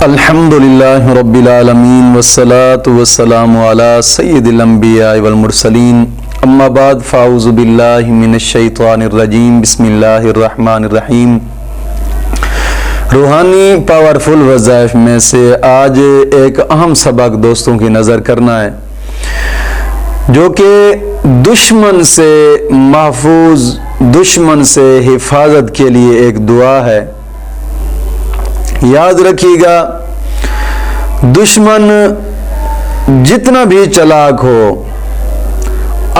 الحمدللہ رب العالمین والصلاة والسلام علی سید الانبیاء والمرسلین اما بعد فاعوذ باللہ من الشیطان الرجیم بسم اللہ الرحمن الرحیم۔ روحانی پاورفل وظائف میں سے آج ایک اہم سبق دوستوں کی نظر کرنا ہے جو کہ دشمن سے محفوظ، دشمن سے حفاظت کے لیے ایک دعا ہے۔ یاد رکھیے گا، دشمن جتنا بھی چالاک ہو،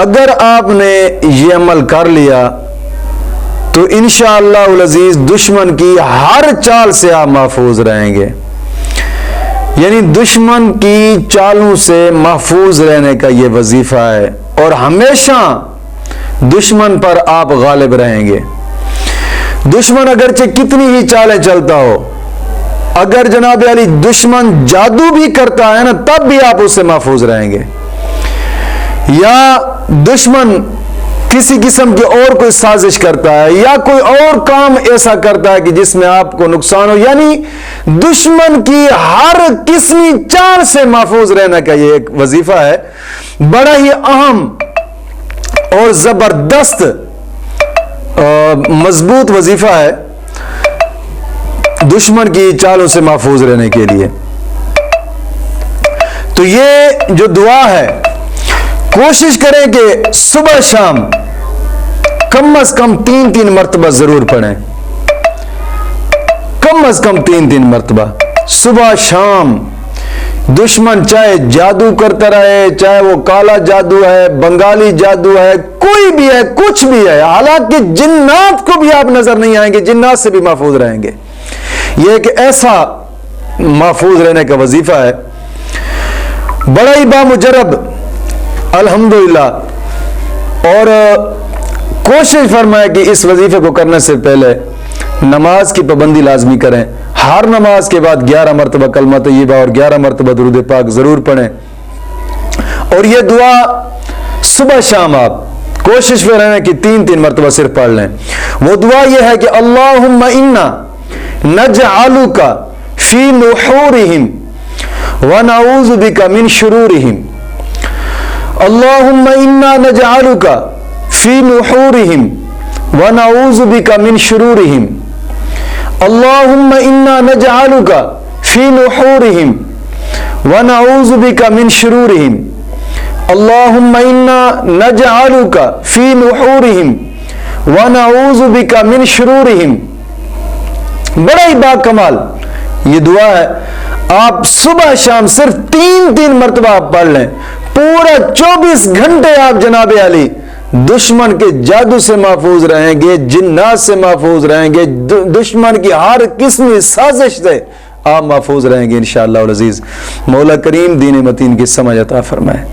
اگر آپ نے یہ عمل کر لیا تو انشاءاللہ العزیز دشمن کی ہر چال سے آپ محفوظ رہیں گے۔ یعنی دشمن کی چالوں سے محفوظ رہنے کا یہ وظیفہ ہے اور ہمیشہ دشمن پر آپ غالب رہیں گے۔ دشمن اگرچہ کتنی ہی چالیں چلتا ہو، اگر جناب علی دشمن جادو بھی کرتا ہے نا، تب بھی آپ اس سے محفوظ رہیں گے۔ یا دشمن کسی قسم کی اور کوئی سازش کرتا ہے یا کوئی اور کام ایسا کرتا ہے کہ جس میں آپ کو نقصان ہو، یعنی دشمن کی ہر قسمی چال سے محفوظ رہنے کا یہ ایک وظیفہ ہے۔ بڑا ہی اہم اور زبردست مضبوط وظیفہ ہے دشمن کی چالوں سے محفوظ رہنے کے لیے۔ تو یہ جو دعا ہے، کوشش کریں کہ صبح شام کم از کم 3 مرتبہ ضرور پڑھیں، کم از کم 3 مرتبہ صبح شام۔ دشمن چاہے جادو کرتا رہے، چاہے وہ کالا جادو ہے، بنگالی جادو ہے، کوئی بھی ہے، کچھ بھی ہے، حالانکہ جنات کو بھی آپ نظر نہیں آئیں گے، جنات سے بھی محفوظ رہیں گے۔ یہ ایک ایسا محفوظ رہنے کا وظیفہ ہے، بڑا ہی بامجرب الحمدللہ۔ اور کوشش فرمائے کہ اس وظیفے کو کرنے سے پہلے نماز کی پابندی لازمی کریں۔ ہر نماز کے بعد 11 مرتبہ کلمہ طیبہ اور 11 مرتبہ درود پاک ضرور پڑھیں۔ اور یہ دعا صبح شام آپ کوشش فرمائیں کہ 3 مرتبہ صرف پڑھ لیں۔ وہ دعا یہ ہے کہ اللہم انا نجعلک فی نحورہم ونعوذ بک من شرورہم۔ اللہم انا نجعلک فی نحورہم ونعوذ بک من شرورہم۔ اللہم انا نجعلک فی نحورہم ونعوذ بک من شرورہم۔ اللہم انا نجعلک فی نحورہم ونعوذ بک من شرورہم۔ بڑا ہی با کمال یہ دعا ہے، آپ صبح شام صرف 3 مرتبہ آپ پڑھ لیں، پورا 24 گھنٹے آپ جناب علی دشمن کے جادو سے محفوظ رہیں گے، جنات سے محفوظ رہیں گے، دشمن کی ہر قسمی سازش سے آپ محفوظ رہیں گے انشاءاللہ العزیز۔ مولا کریم دین متین کی سمجھ عطا فرمائے۔